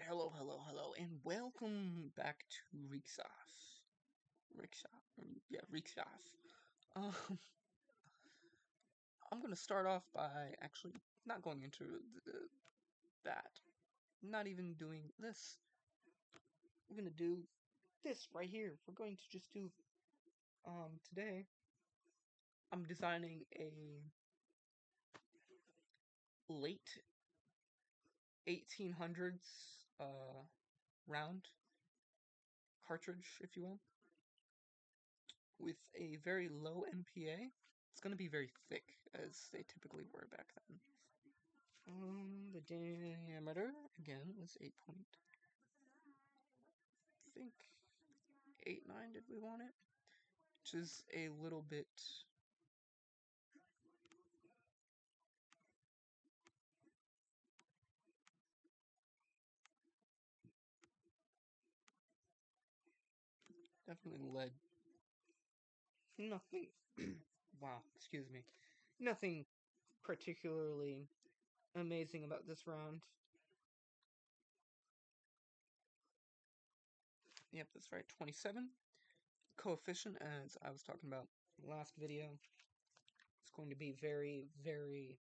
hello, hello, hello, and welcome back to Rixas. Rixas. Um, I'm gonna start off by actually not going into that. Not even doing this. We're gonna do this right here. We're going to just do, today, I'm designing a late 1800s, round cartridge, if you will, with a very low MPA. It's going to be very thick, as they typically were back then. The diameter, again, was 8 point, I think, 8.9, did we want it? Which is a little bit... definitely lead. Nothing... wow, excuse me. Nothing particularly amazing about this round. Yep, that's right, 27. Coefficient, as I was talking about in the last video, it's going to be very, very...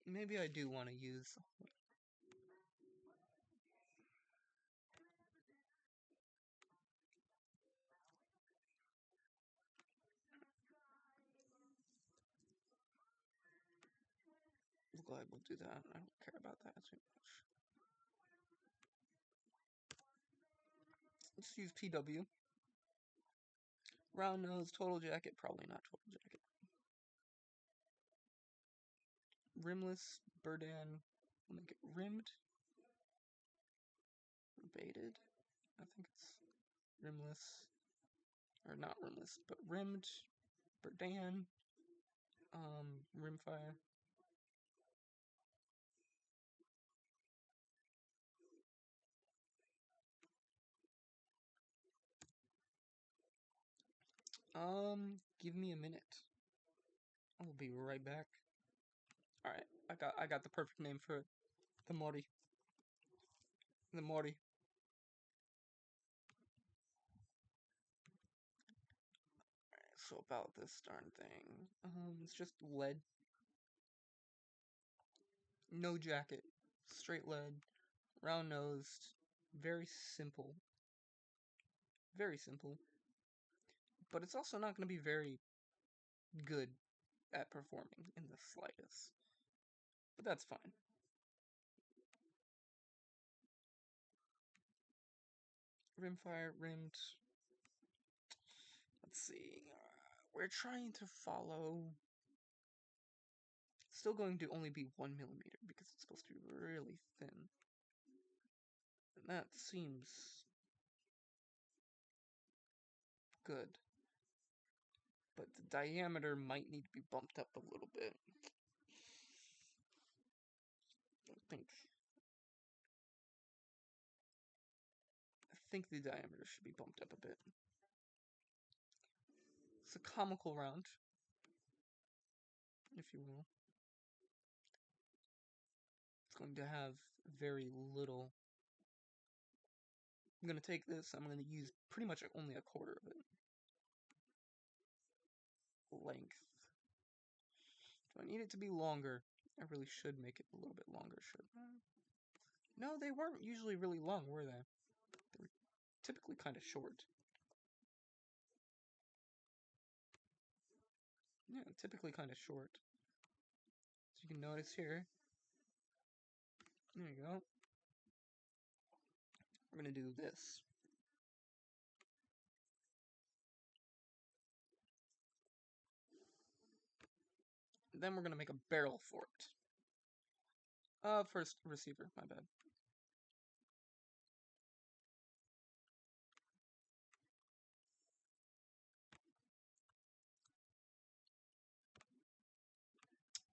maybe I do want to use... we'll go ahead, we'll do that. I don't care about that too much. Let's use PW. Round nose, total jacket, probably not total jacket. Rimless, Burdan, we'll make it rimmed. Baited, I think it's rimless, or not rimless, but rimmed, Burdan, Rimfire. Give me a minute. I will be right back. Alright, I got the perfect name for it. The Mori. The Mori. Alright, so about this darn thing. It's just lead. No jacket. Straight lead. Round nosed. Very simple. Very simple. But it's also not going to be very good at performing in the slightest. But that's fine. Rimfire, rimmed. Let's see. We're trying to follow... still going to only be 1 millimeter because it's supposed to be really thin. And that seems good. But the diameter might need to be bumped up a little bit. I think the diameter should be bumped up a bit. It's a comical round, if you will. It's going to have very little. I'm going to take this, I'm going to use pretty much only a quarter of it. Length. Do I need it to be longer? I really should make it a little bit longer, shouldn't I? No, they weren't usually really long, were they? They were typically kind of short. Yeah, typically kind of short. So you can notice here. There you go. We're going to do this. Then we're going to make a barrel for it. First receiver, my bad.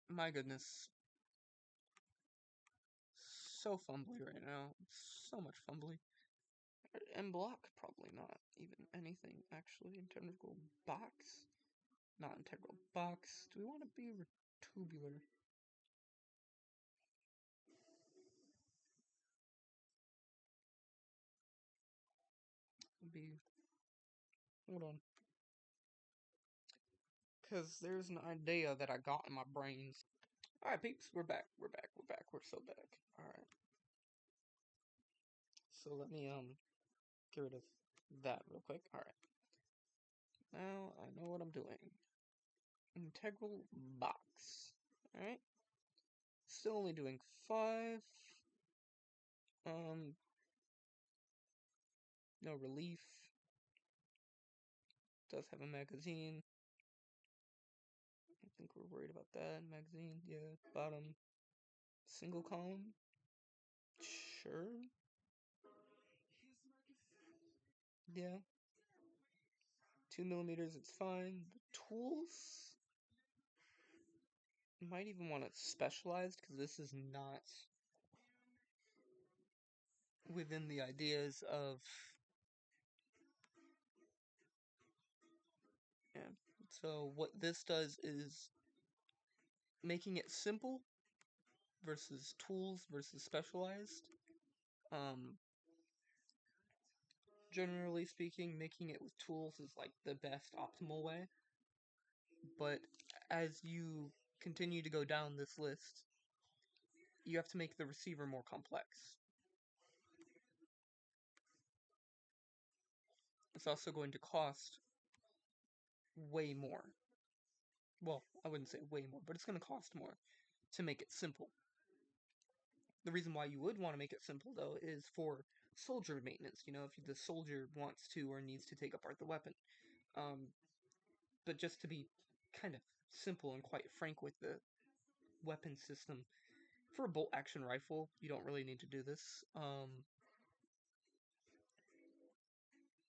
My goodness. So fumbly right now. So much fumbly. And block, probably not even anything, actually. Integral box? Not integral box. Do we want to be tubular? be... Hold on. Because there's an idea that I got in my brains. Alright, peeps, we're back. We're so back. Alright. So let me, get rid of that real quick. Alright. Now I know what I'm doing. Integral box. Alright. Still only doing 5. No relief. Does have a magazine. I think we're worried about that. Magazine, yeah. Bottom. Single column. Sure. Yeah. 2mm, it's fine. The tools. Might even want it specialized, because this is not within the ideas of... Yeah. So what this does is making it simple versus tools versus specialized. Generally speaking, making it with tools is like the best optimal way. But as you continue to go down this list, you have to make the receiver more complex. It's also going to cost way more. Well, I wouldn't say way more, but it's going to cost more to make it simple. The reason why you would want to make it simple, though, is for soldier maintenance. You know, if the soldier wants to or needs to take apart the weapon. But just to be kind of simple and quite frank with the weapon system, for a bolt-action rifle, you don't really need to do this.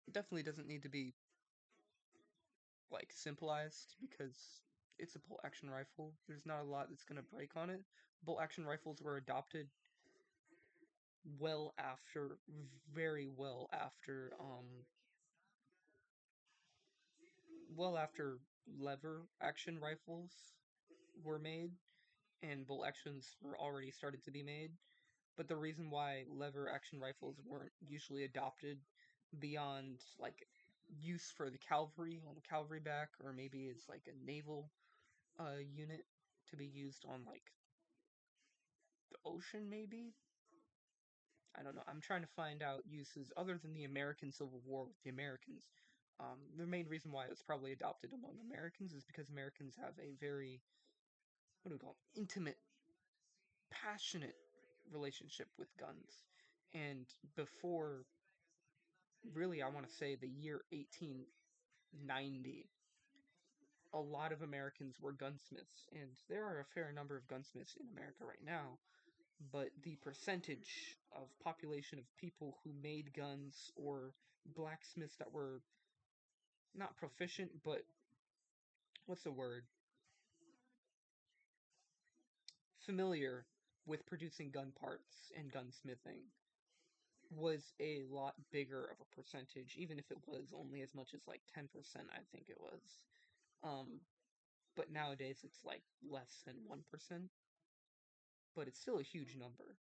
It definitely doesn't need to be, like, simplified, because it's a bolt-action rifle. There's not a lot that's going to break on it. Bolt-action rifles were adopted well after, very well after, well after lever-action rifles were made, and bolt-actions were already started to be made. But the reason why lever-action rifles weren't usually adopted beyond, like, use for the cavalry on the cavalry back, or maybe it's like a naval unit to be used on, like, the ocean, maybe? I don't know. I'm trying to find out uses other than the American Civil War with the Americans. The main reason why it was probably adopted among Americans is because Americans have a very, what do we call it, intimate, passionate relationship with guns. And before, really, I want to say the year 1890, a lot of Americans were gunsmiths, and there are a fair number of gunsmiths in America right now, but the percentage of population of people who made guns or blacksmiths that were not proficient, but what's the word? Familiar with producing gun parts and gunsmithing was a lot bigger of a percentage, even if it was only as much as like 10%, I think it was. But nowadays it's like less than 1%. But it's still a huge number.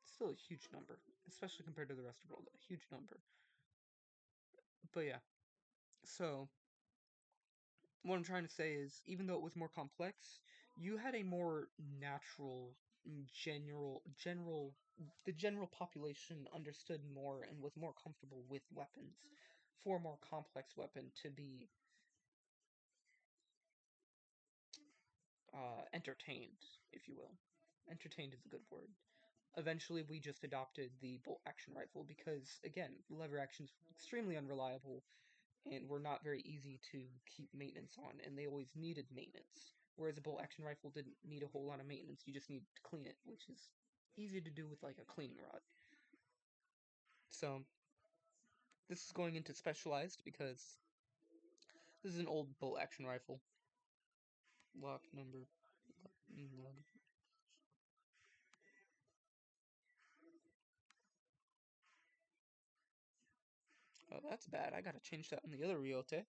It's still a huge number, especially compared to the rest of the world. A huge number. But yeah, so what I'm trying to say is, even though it was more complex, you had a more natural, the general population understood more and was more comfortable with weapons for a more complex weapon to be entertained, if you will. Entertained is a good word. Eventually, we just adopted the bolt-action rifle because, again, lever action's extremely unreliable and were not very easy to keep maintenance on, and they always needed maintenance. Whereas a bolt-action rifle didn't need a whole lot of maintenance, you just need to clean it, which is easy to do with, like, a cleaning rod. So, this is going into specialized because this is an old bolt-action rifle. Lock number... Log. Oh, that's bad. I gotta change that on the other Ryote.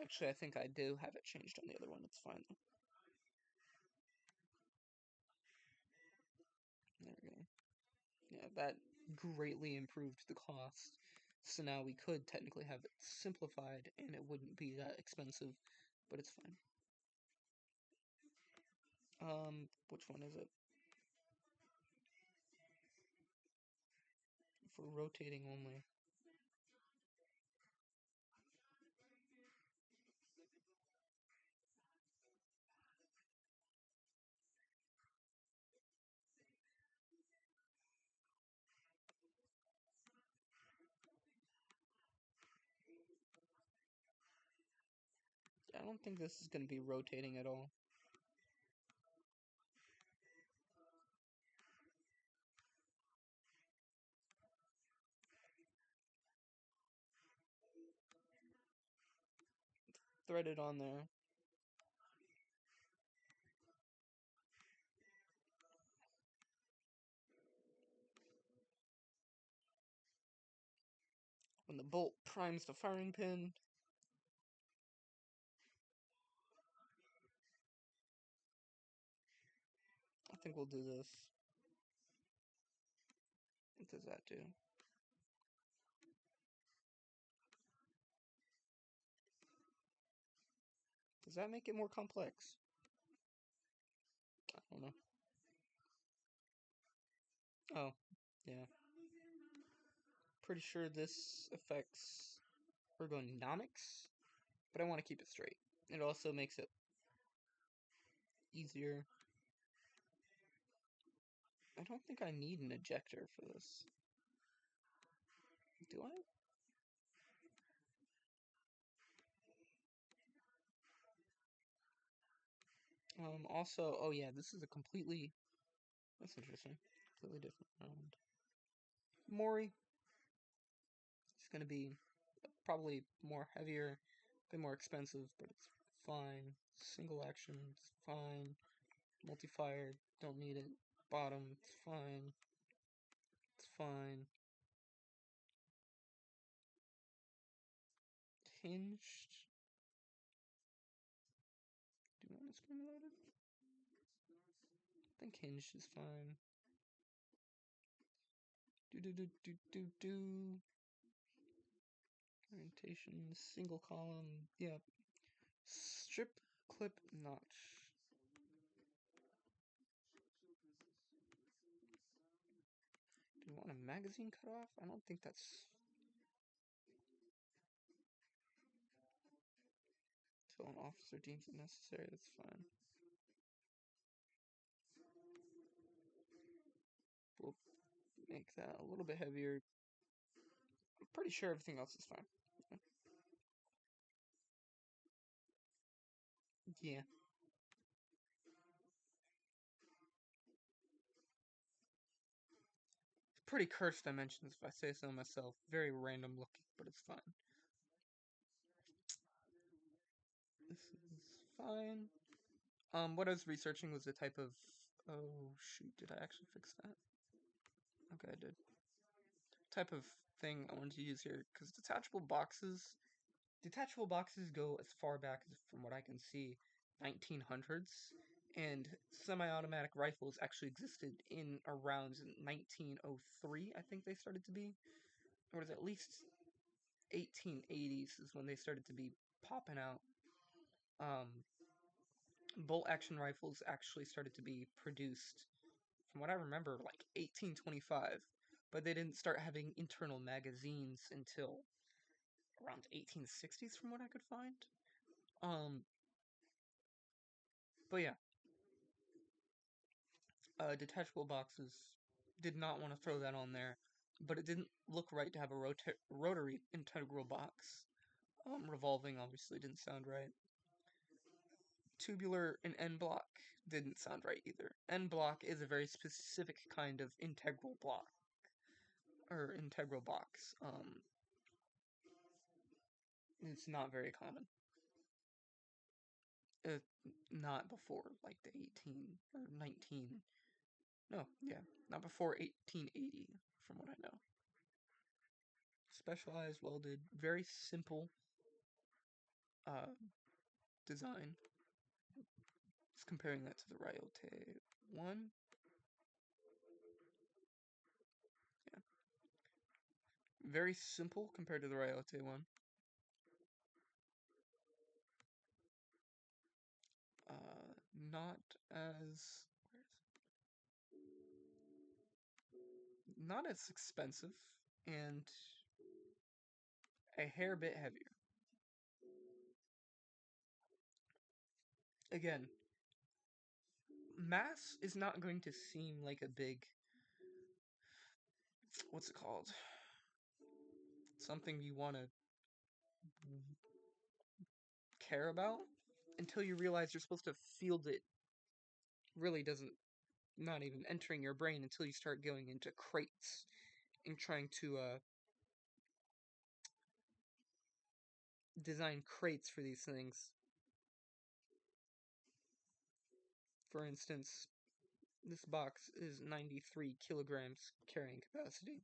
Actually, I think I do have it changed on the other one. It's fine, though. There we go. Yeah, that greatly improved the cost. So now we could technically have it simplified and it wouldn't be that expensive, but it's fine. Which one is it? For rotating only. I don't think this is going to be rotating at all. Threaded on there. When the bolt primes the firing pin, I think we'll do this. What does that do? Does that make it more complex? I don't know. Oh, yeah. Pretty sure this affects ergonomics, but I want to keep it straight. It also makes it easier. I don't think I need an ejector for this. Do I? Also, oh yeah, this is a completely, that's interesting, completely different round. Mori, it's gonna be probably more heavier, a bit more expensive, but it's fine. Single action, it's fine. Multi-fire, don't need it. Bottom, it's fine. It's fine. Hinged. Do you want to stimulate it? I think hinged is fine. Do. Orientation, single column, yeah. Strip, clip, notch. Do you want a magazine cut off? I don't think that's... Until an officer deems it necessary, that's fine. We'll make that a little bit heavier. I'm pretty sure everything else is fine. Yeah. Pretty cursed dimensions, if I say so myself. Very random looking, but it's fine. This is fine. What I was researching was a type of... Oh, shoot, did I actually fix that? Okay, I did. Type of thing I wanted to use here, because detachable boxes go as far back as, from what I can see, 1900s, and semi-automatic rifles actually existed in around 1903, I think they started to be, or was it at least 1880s is when they started to be popping out. Bolt action rifles actually started to be produced, from what I remember, like 1825, but they didn't start having internal magazines until around 1860s, from what I could find. Um, but yeah, detachable boxes did not want to throw that on there, but it didn't look right to have a rotary integral box. Revolving obviously didn't sound right. Tubular and N block didn't sound right either. N block is a very specific kind of integral block or integral box. It's not very common. Uh, Not before like the 18 or 19. No, yeah, not before 1880, from what I know. Specialized, welded, very simple uh, design. Just comparing that to the Ryote 1. Yeah. Very simple compared to the Ryote one. Not as not as expensive and a hair bit heavier. Again, mass is not going to seem like a big, what's it called? Something you want to care about until you realize you're supposed to field it. Really doesn't, not even entering your brain until you start going into crates and trying to design crates for these things. For instance, this box is 93 kilograms carrying capacity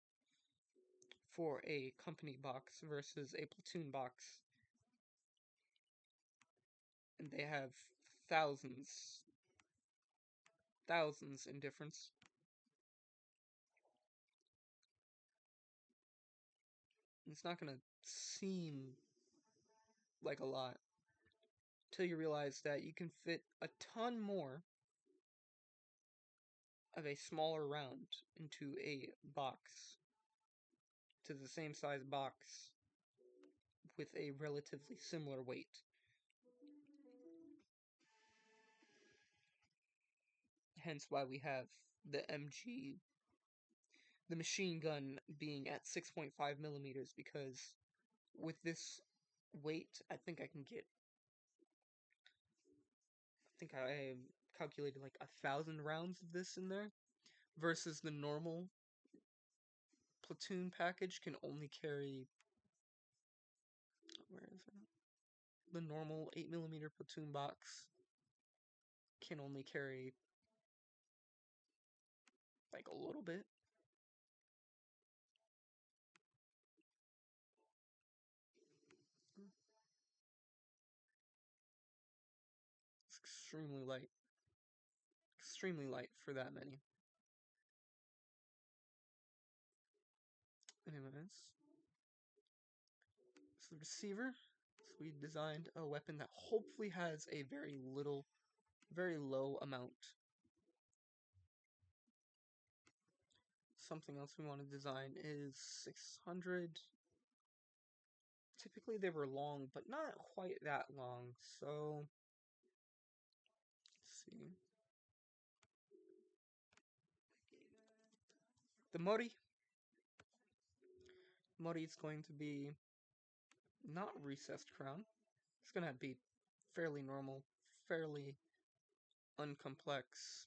for a company box versus a platoon box. And they have thousands in difference. It's not gonna seem like a lot until you realize that you can fit a ton more of a smaller round into a box, to the same size box with a relatively similar weight. Hence why we have the MG, the machine gun, being at 6.5 millimeters, because with this weight, I think I calculated like 1,000 rounds of this in there, versus the normal platoon package can only carry, where is it? The normal 8mm platoon box can only carry like a little bit. It's extremely light for that many. Anyways, so the receiver. So we designed a weapon that hopefully has a very low amount. Something else we want to design is 600. Typically they were long, but not quite that long, so let's see. The Mori is going to be not recessed crown. It's going to be fairly normal, fairly uncomplex.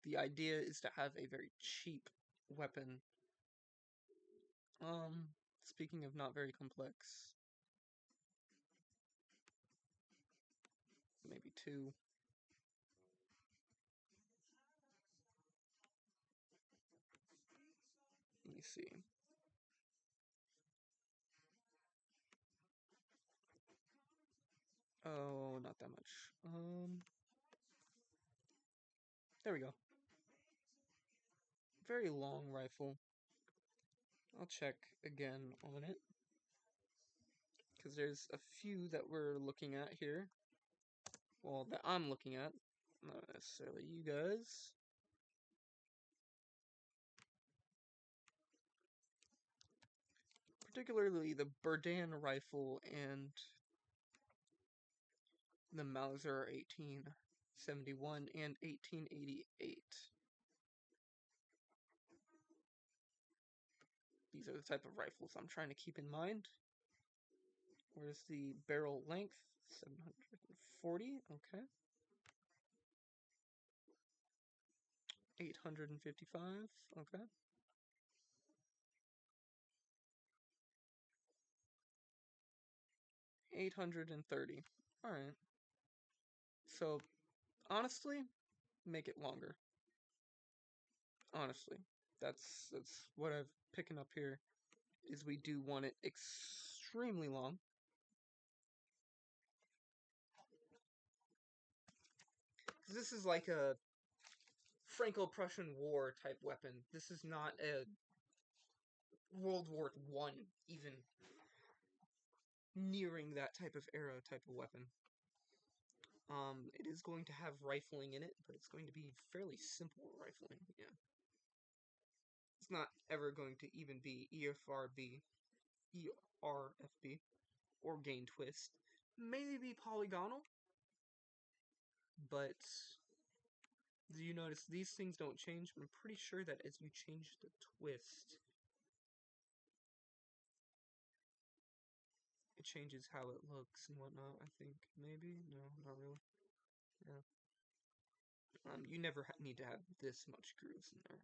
The idea is to have a very cheap weapon. Speaking of not very complex, maybe two. Let me see. Oh, not that much. There we go. Very long rifle. I'll check again on it, because there's a few that we're looking at here. Well, that I'm looking at, not necessarily you guys. Particularly the Berdan rifle and the Mauser 1871 and 1888. These are the type of rifles I'm trying to keep in mind. Where's the barrel length? 740, okay. 855, okay. 830. Alright. So, honestly, make it longer. Honestly. That's what I'm picking up here, is we do want it extremely long. This is like a Franco-Prussian War type weapon. This is not a World War I, even nearing that type of era, type of weapon. It is going to have rifling in it, but it's going to be fairly simple rifling, yeah. It's not ever going to even be EFRB, ERFB, or gain twist. Maybe polygonal, but do you notice these things don't change? I'm pretty sure that as you change the twist, it changes how it looks and whatnot, I think. Maybe? No, not really. Yeah. You never need to have this much grooves in there.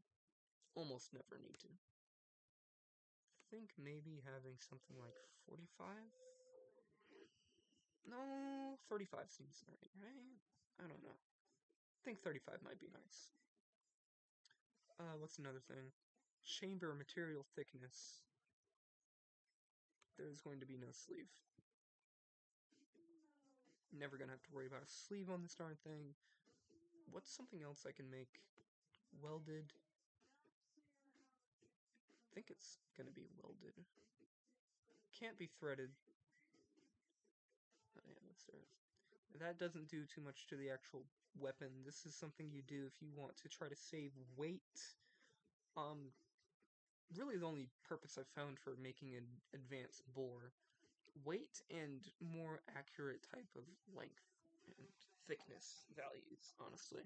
Almost never need to. I think maybe having something like 45? No, 35 seems right? I don't know. I think 35 might be nice. What's another thing? Chamber material thickness. There's going to be no sleeve. Never gonna have to worry about a sleeve on this darn thing. What's something else I can make? Welded. I think it's gonna be welded. Can't be threaded. Oh, yeah, that's there. That doesn't do too much to the actual weapon. This is something you do if you want to try to save weight. Really the only purpose I've found for making an advanced bore. Weight and more accurate type of length and thickness values, honestly.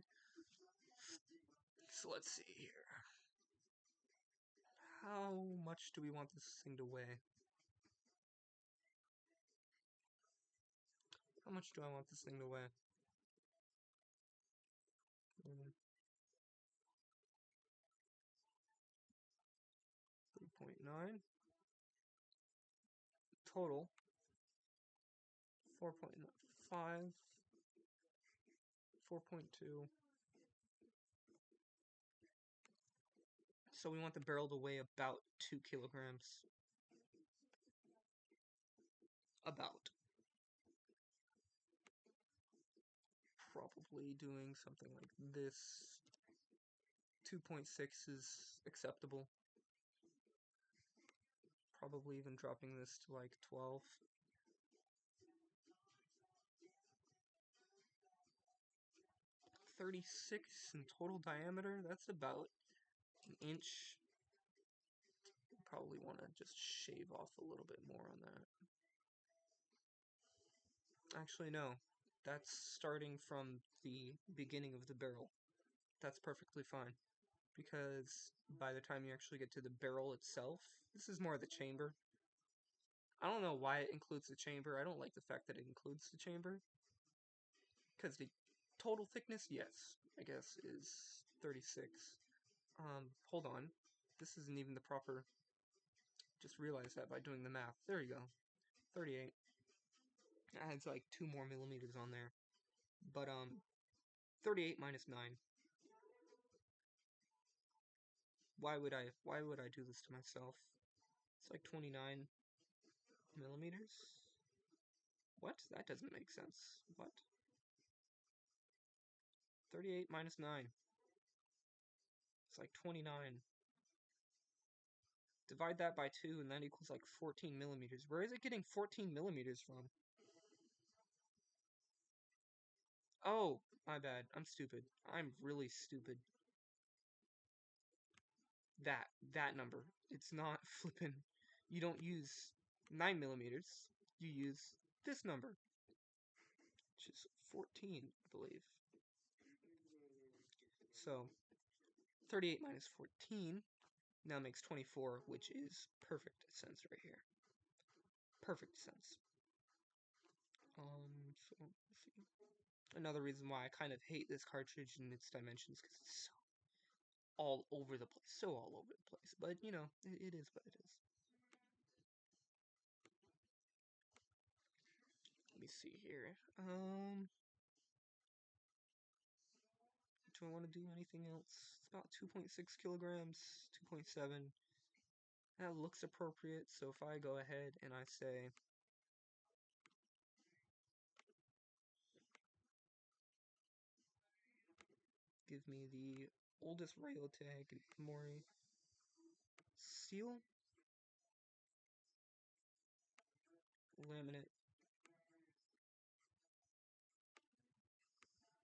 So let's see here. How much do we want this thing to weigh? How much do I want this thing to weigh? 3.9. Total 4.5, 4.2. So we want the barrel to weigh about 2 kilograms. About. Probably doing something like this. 2.6 is acceptable. Probably even dropping this to like 12. 36 in total diameter. That's about an inch. Probably want to just shave off a little bit more on that. Actually, no. That's starting from the beginning of the barrel. That's perfectly fine. Because by the time you actually get to the barrel itself, this is more the chamber. I don't know why it includes the chamber. I don't like the fact that it includes the chamber. Because the total thickness, yes, I guess, is 36. Hold on. This isn't even the proper... Just realized that by doing the math. There you go. 38. Adds like 2 more millimeters on there. But, 38 minus 9. Why would I do this to myself? It's like 29 millimeters? What? That doesn't make sense. What? 38 minus 9. It's like 29. Divide that by 2, and that equals like 14 millimeters. Where is it getting 14 millimeters from? Oh, my bad. I'm stupid. I'm really stupid. That number. It's not flippin'. You don't use 9 millimeters. You use this number, which is 14, I believe. So, 38 minus 14 now makes 24, which is perfect sense right here. Perfect sense. So, let's see. Another reason why I kind of hate this cartridge and its dimensions, because it's so all over the place. So all over the place. But, you know, it is what it is. Let me see here. Do I want to do anything else? It's about 2.6 kilograms, 2.7. That looks appropriate, so if I go ahead and I say... Give me the oldest rail tag, Mori. Seal? Laminate.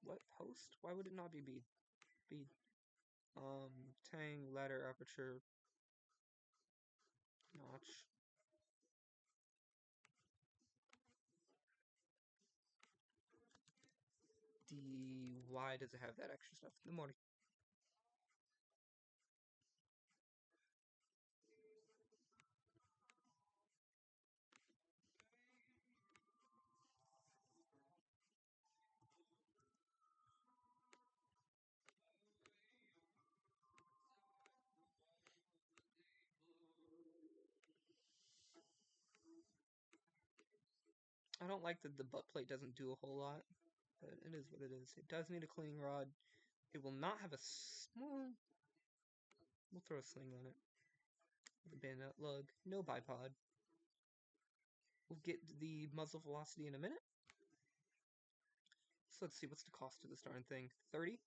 What? Post? Why would it not be bead? Bead. Tang, ladder, aperture, notch. Why does it have that extra stuff? The morning. I don't like that the butt plate doesn't do a whole lot, but it is what it is. It does need a cleaning rod. It will not have a small. We'll throw a sling on it. The bayonet lug. No bipod. We'll get the muzzle velocity in a minute. So let's see, what's the cost of this darn thing? 30?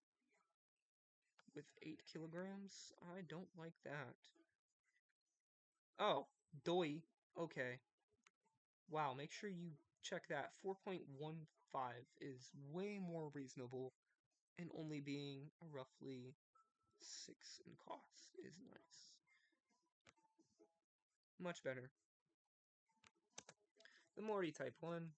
With 8 kilograms? I don't like that. Oh, doi. Okay. Wow, make sure you check that. 4.15 is way more reasonable, and only being roughly 6 in cost is nice. Much better. The Morty Type 1.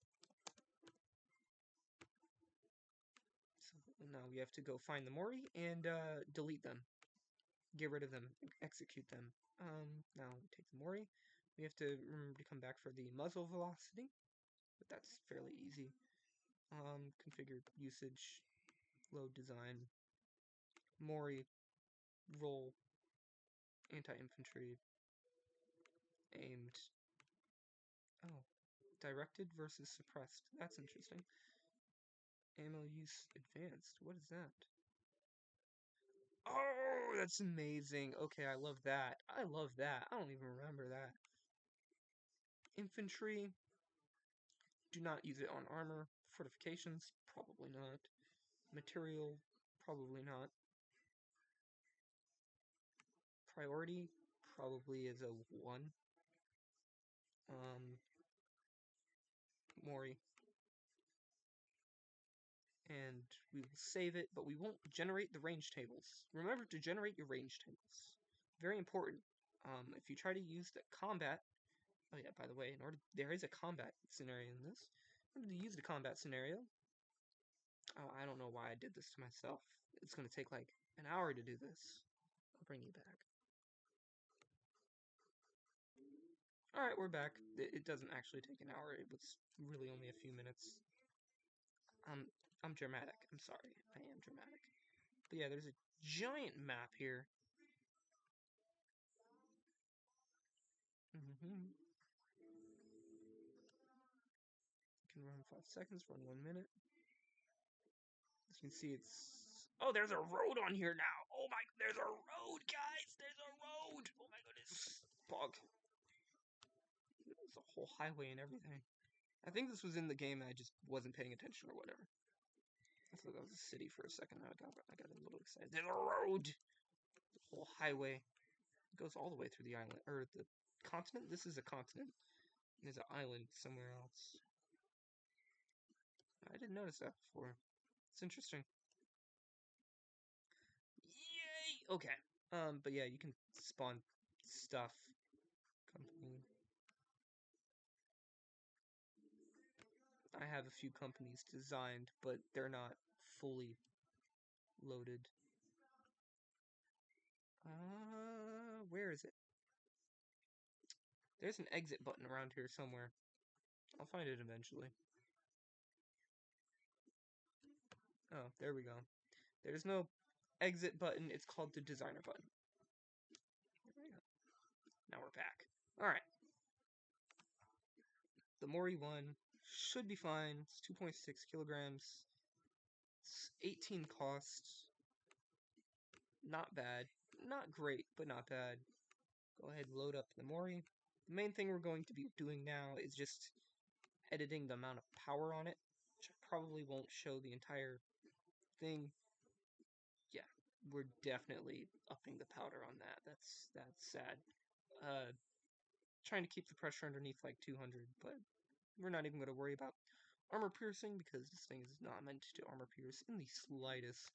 So now we have to go find the Morty and delete them. Get rid of them. Execute them. Now we take the Morty. We have to remember to come back for the muzzle velocity, but that's fairly easy. Configure usage, load design, Mori, roll, anti-infantry, aimed. Oh, directed versus suppressed. That's interesting. Ammo use advanced. What is that? Oh, that's amazing. Okay, I love that. I love that. I don't even remember that. Infantry. Do not use it on armor. Fortifications. Probably not. Material. Probably not. Priority. Probably is a 1. Mori. And we will save it, but we won't generate the range tables. Remember to generate your range tables. Very important. If you try to use the combat, oh yeah, by the way, there is a combat scenario in this. In order to use the combat scenario, oh, I don't know why I did this to myself. It's going to take like an hour to do this. I'll bring you back. Alright, we're back. It doesn't actually take an hour. It was really only a few minutes. I'm dramatic. I'm sorry. I am dramatic. But yeah, there's a giant map here. Can run 5 seconds, run 1 minute. As you can see, it's... Oh, there's a road on here now! Oh my... There's a road, guys! There's a road! Oh my goodness. Bog. There's a whole highway and everything. I think this was in the game and I just wasn't paying attention or whatever. I thought that was a city for a second. I got a little excited. There's a road! The whole highway. It goes all the way through the island. Or the continent? This is a continent. There's an island somewhere else. I didn't notice that before. It's interesting. Yay! Okay. But yeah, you can spawn stuff. Company. I have a few companies designed, but they're not fully loaded. Where is it? There's an exit button around here somewhere. I'll find it eventually. Oh, there we go. There's no exit button. It's called the designer button. There we go. Now we're back. Alright. The Mori one should be fine. It's 2.6 kilograms. It's 18 cost. Not bad. Not great, but not bad. Go ahead and load up the Mori. The main thing we're going to be doing now is just editing the amount of power on it, which I probably won't show the entire thing. Yeah, we're definitely upping the powder on that. That's sad. Trying to keep the pressure underneath like 200, but We're not even going to worry about armor piercing because this thing is not meant to armor pierce in the slightest.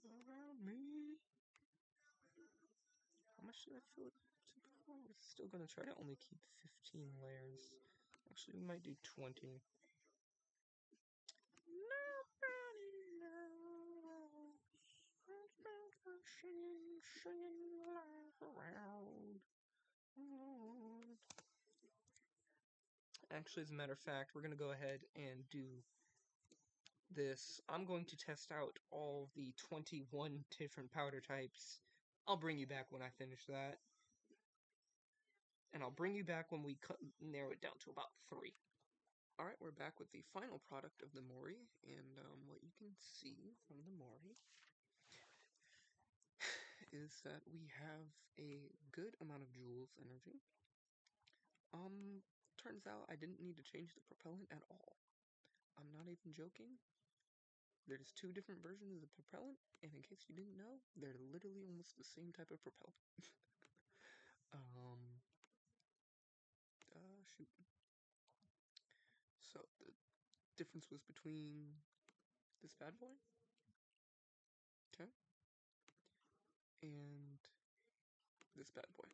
Around me. How much did I fill it to before? We're still going to try to only keep 15 layers. Actually, we might do 20. Nobody knows. Singing around. Actually, as a matter of fact, we're going to go ahead and do this. I'm going to test out all the 21 different powder types. I'll bring you back when I finish that. And I'll bring you back when we narrow it down to about 3. Alright, we're back with the final product of the Mori, and what you can see from the Mori is that we have a good amount of Joules energy. Turns out I didn't need to change the propellant at all. I'm not even joking. There's 2 different versions of the propellant, and in case you didn't know, they're literally almost the same type of propellant. Shoot. So, the difference was between this bad boy, okay, and this bad boy.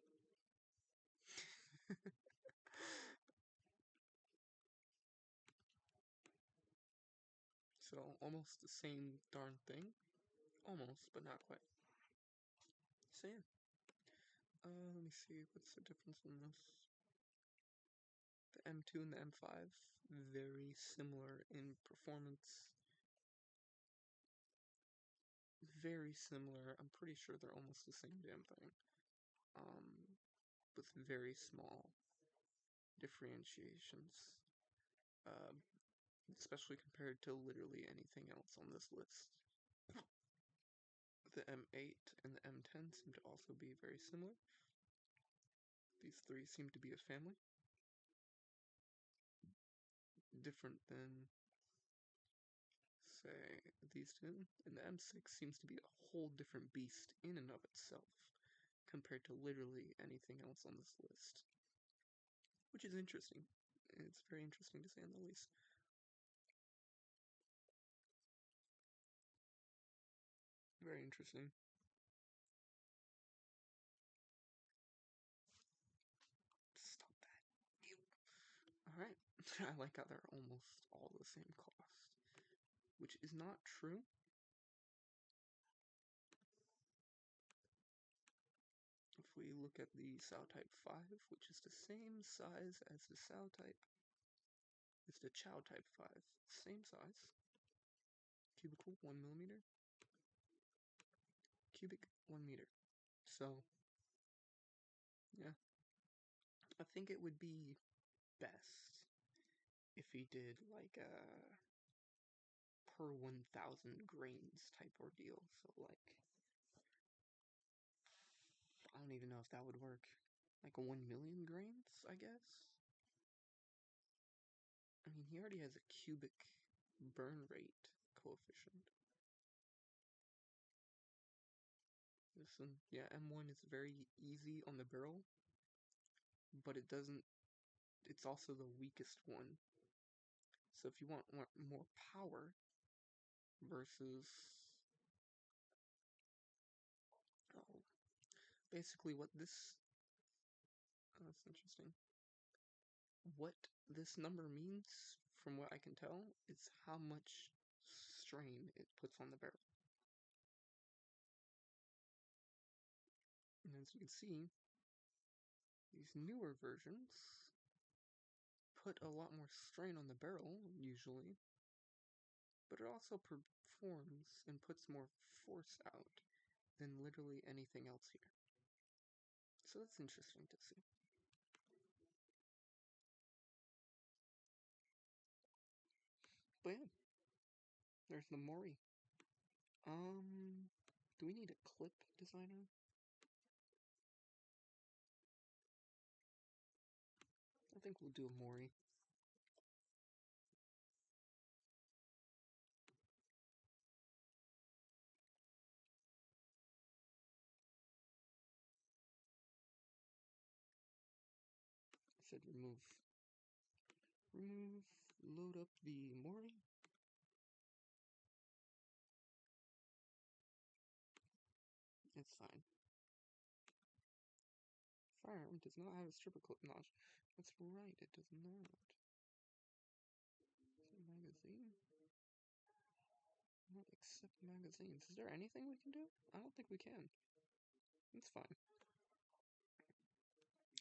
So, almost the same darn thing. Almost, but not quite. So, yeah. Let me see, what's the difference in this? The M2 and the M5, very similar in performance. Very similar. I'm pretty sure they're almost the same damn thing. With very small differentiations. Especially compared to literally anything else on this list. The M8 and the M10 seem to also be very similar. These 3 seem to be a family. Different than, say, these 2. And the M6 seems to be a whole different beast in and of itself, compared to literally anything else on this list. Which is interesting. It's very interesting to say on the least. Very interesting. Stop that. Ew. Alright. I like how they're almost all the same cost. Which is not true. If we look at the Sao Type 5, which is the same size as the Sao Type, is the Chow Type 5. Same size. Cubical, 1 millimeter. Cubic, 1 meter. So, yeah. I think it would be best if he did like a per 1,000 grains type ordeal. So, like, I don't even know if that would work. Like a 1 million grains, I guess? I mean, he already has a cubic burn rate coefficient. This one, yeah, M1 is very easy on the barrel, but it doesn't, it's also the weakest one. So if you want more power versus, oh, basically what this, oh, that's interesting. What this number means, from what I can tell, is how much strain it puts on the barrel. And as you can see, these newer versions put a lot more strain on the barrel, usually, but it also performs and puts more force out than literally anything else here. So that's interesting to see. But yeah, there's the Mori. Do we need a clip designer? I think we'll do a Mori. said remove. Remove, load up the Mori. It's fine. Firearm does not have a stripper clip notch. That's right, it does not. Magazine? Not accept magazines. Is there anything we can do? I don't think we can. It's fine.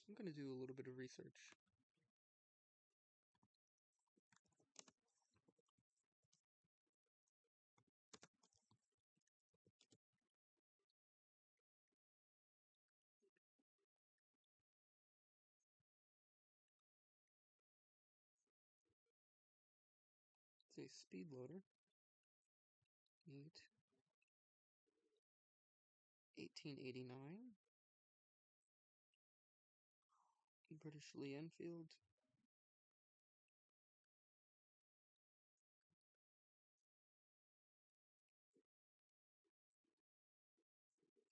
I'm gonna do a little bit of research. It's a speed loader. 1889. British Lee Enfield.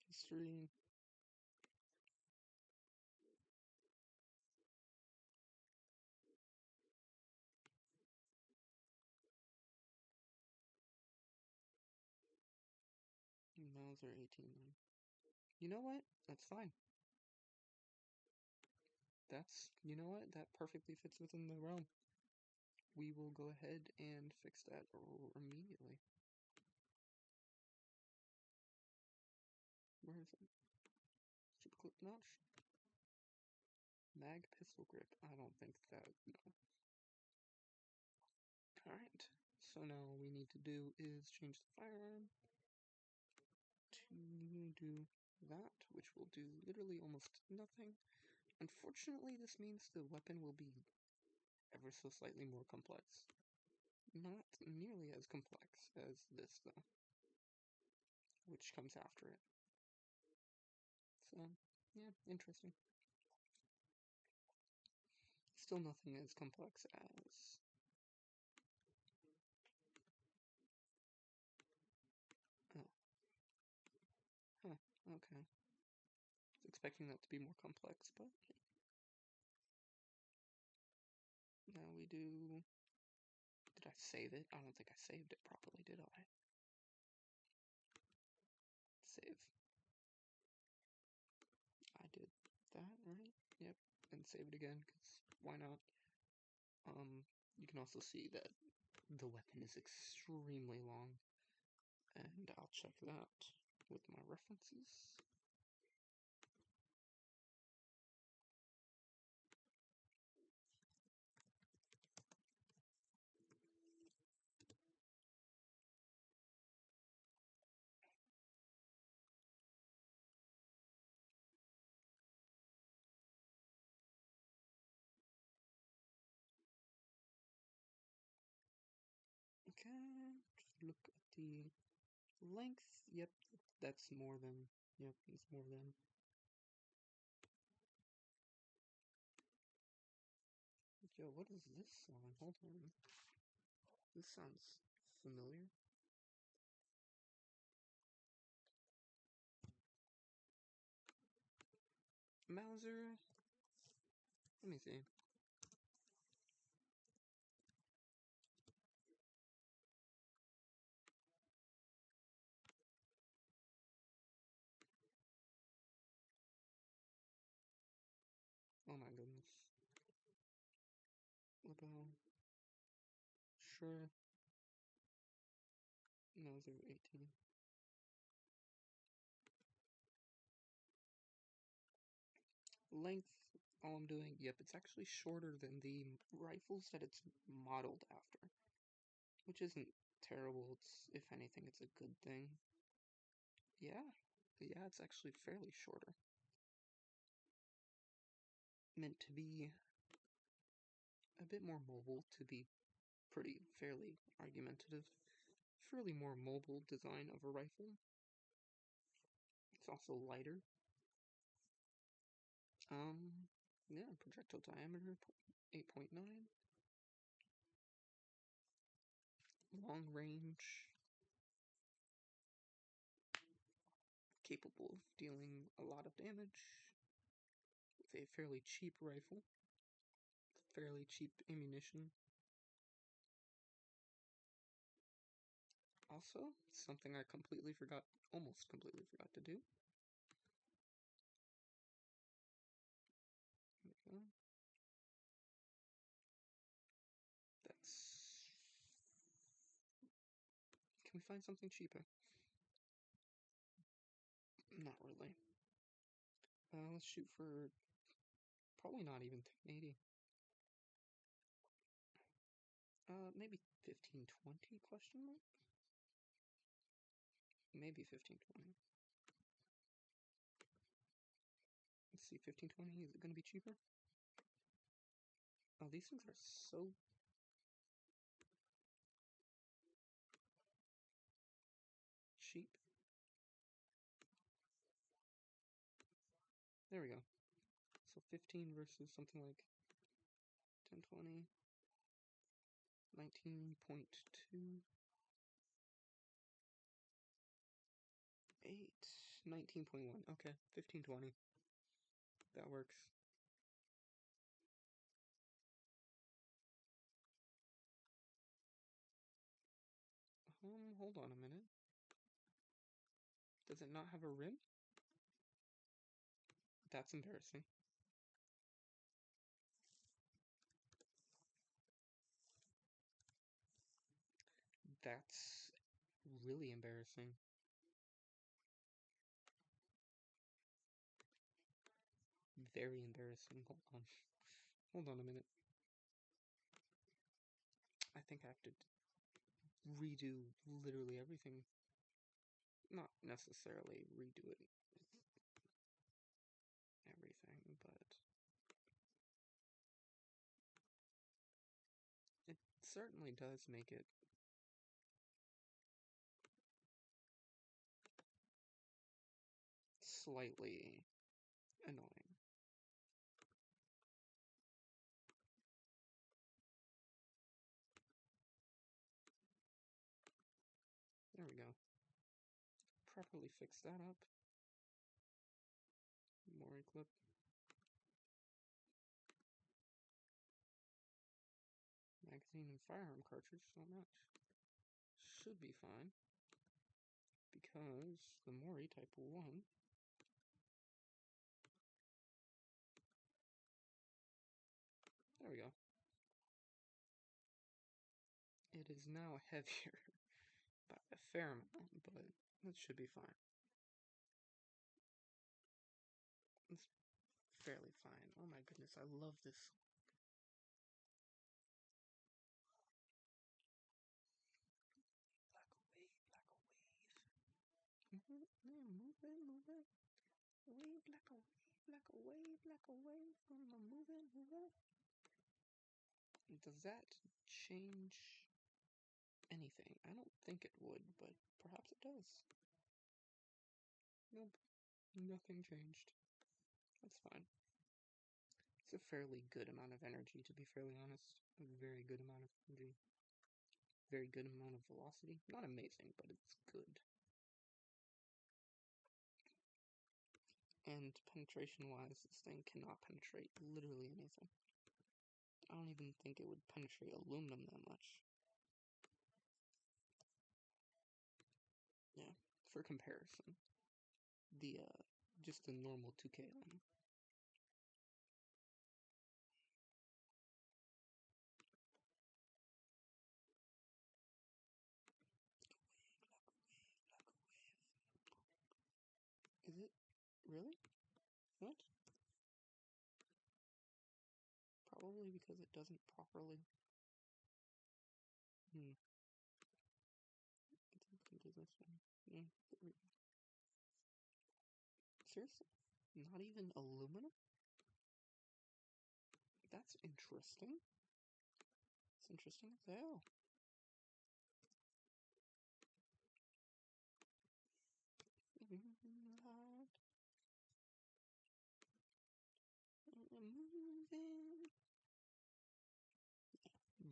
History. Mauser 18. You know what? That's fine. You know what? That perfectly fits within the realm. We will go ahead and fix that immediately. Where is it? Strip clip notch? Mag pistol grip. I don't think that, no. Alright, so now all we need to do is change the firearm to do that, which will do literally almost nothing. Unfortunately, this means the weapon will be ever so slightly more complex. Not nearly as complex as this, though, which comes after it. So, yeah, interesting. Still nothing as complex as... Oh. Huh, okay. I was expecting that to be more complex, but... Now we do... Did I save it? I don't think I saved it properly, did I? Save. I did that, right? Yep. And save it again, because why not? You can also see that the weapon is extremely long, and I'll check that with my references. Okay, just look at the length. Yep, that's more than, yep, it's more than. Yo, what is this song? Hold on. This sounds familiar. Mauser. Let me see. Oh my goodness. Lebel. Sure. Mauser 18. Length, all I'm doing, yep, it's actually shorter than the rifles that it's modeled after. Which isn't terrible, it's, if anything, it's a good thing. Yeah, it's actually fairly shorter. Meant to be a bit more mobile, to be fairly argumentative. Fairly more mobile design of a rifle. It's also lighter. Yeah, projectile diameter 8.9. Long range. Capable of dealing a lot of damage with a fairly cheap rifle. fairly cheap ammunition. Also, something I almost completely forgot to do. There we go. That's... Can we find something cheaper? Not really. Let's shoot for probably not even 1080. Maybe 1520 question mark? Maybe 1520. Let's see, 1520, is it gonna be cheaper? Oh, these things are so... cheap. There we go. So 15 versus something like 1020. 19.2. 8. 19.1. Okay, 1520. That works. Hold on a minute. Does it not have a rim? That's embarrassing. That's really embarrassing. Very embarrassing. Hold on. Hold on a minute. I think I have to redo literally everything. Not necessarily redo it everything, but it certainly does make it slightly annoying. There we go. Properly fix that up. Mori clip. Magazine and firearm cartridge, so much. Should be fine. Because the Mori Type 1 there we go. It is now heavier by a fair amount, but it should be fine. It's fairly fine. Oh my goodness, I love this. Black a wave, black a wave. Move it. Wave like a wave, like a wave, like a wave. Move it. Does that change anything? I don't think it would, but perhaps it does. Nope, nothing changed. That's fine. It's a fairly good amount of energy, to be fairly honest. A very good amount of energy. Very good amount of velocity. Not amazing, but it's good. And penetration-wise, this thing cannot penetrate literally anything. I don't even think it would penetrate aluminum that much. Yeah, for comparison. Just the normal 2K line. Is it? Really? What? Probably because it doesn't properly... It can do this one. Yeah, seriously? Not even aluminum? That's interesting. It's interesting as hell. Moving.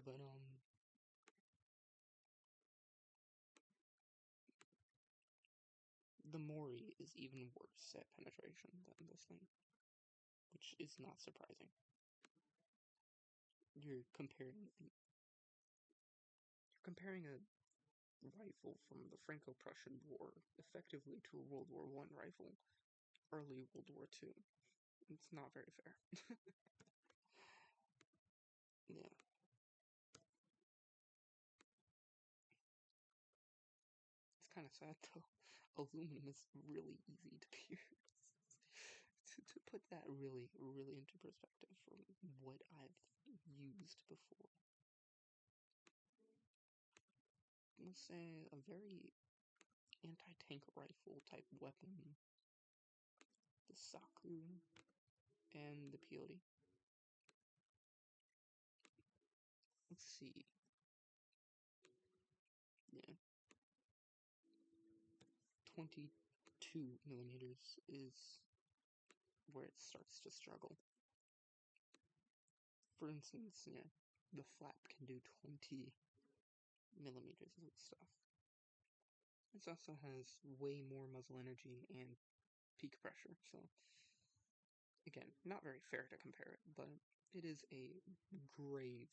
But the Mori is even worse at penetration than this thing, which is not surprising. You're comparing a rifle from the Franco-Prussian War effectively to a World War I rifle, early World War II. It's not very fair. Yeah. It's kind of sad though. Aluminum is really easy to pierce. to put that really, really into perspective from what I've used before. Let's say a very anti-tank rifle type weapon. The Saku and the Peyote. Let's see. Yeah. 22 millimeters is where it starts to struggle. For instance, yeah, the flap can do 20 millimeters of stuff. This also has way more muzzle energy and peak pressure, so again, not very fair to compare it, but it is a grave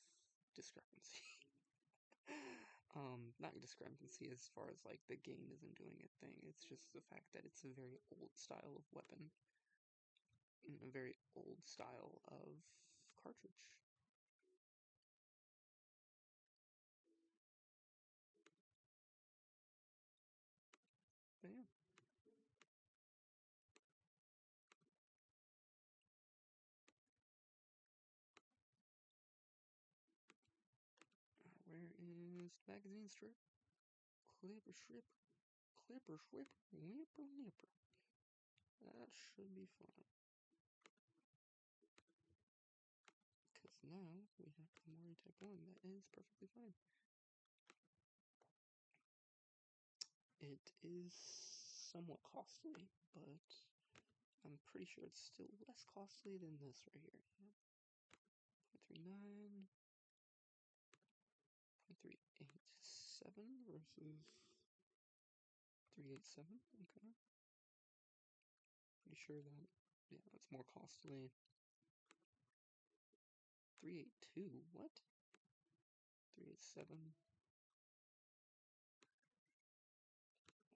discrepancy. Not a discrepancy as far as like the game isn't doing a thing, it's just the fact that it's a very old style of weapon, and a very old style of cartridge. But yeah. Where is the magazine strip? Clipper strip. Clipper strip. Whipper nipper. That should be fine. Because now we have the Mori Type 1 that is perfectly fine. It is somewhat costly, but I'm pretty sure it's still less costly than this right here. 0.39, 0.387 versus 387. Okay. Pretty sure that, yeah, that's more costly. 382, what? 387.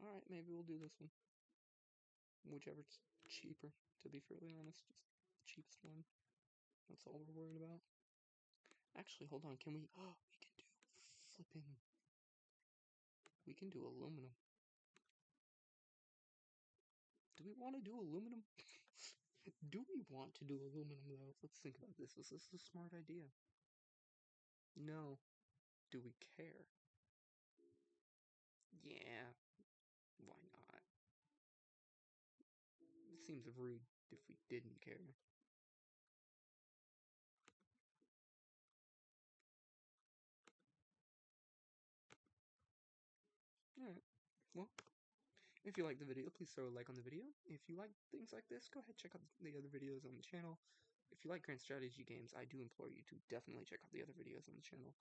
Alright, maybe we'll do this one. Whichever's cheaper, to be fairly honest. Just the cheapest one. That's all we're worried about. Actually, hold on, can we... Oh, we can do flipping... We can do aluminum. Do we want to do aluminum? Do we want to do aluminum, though? Let's think about this. Is this a smart idea? No. Do we care? Yeah. Why not? It seems rude if we didn't care. Alright. Well, if you liked the video, please throw a like on the video. If you like things like this, go ahead and check out the other videos on the channel. If you like grand strategy games, I do implore you to definitely check out the other videos on the channel.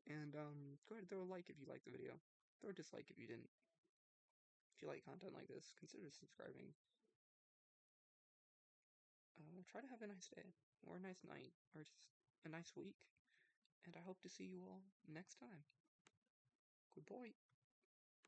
And go ahead and throw a like if you liked the video. Throw a dislike if you didn't. If you like content like this, consider subscribing. Try to have a nice day, or a nice night, or just a nice week. And I hope to see you all next time. Good boy.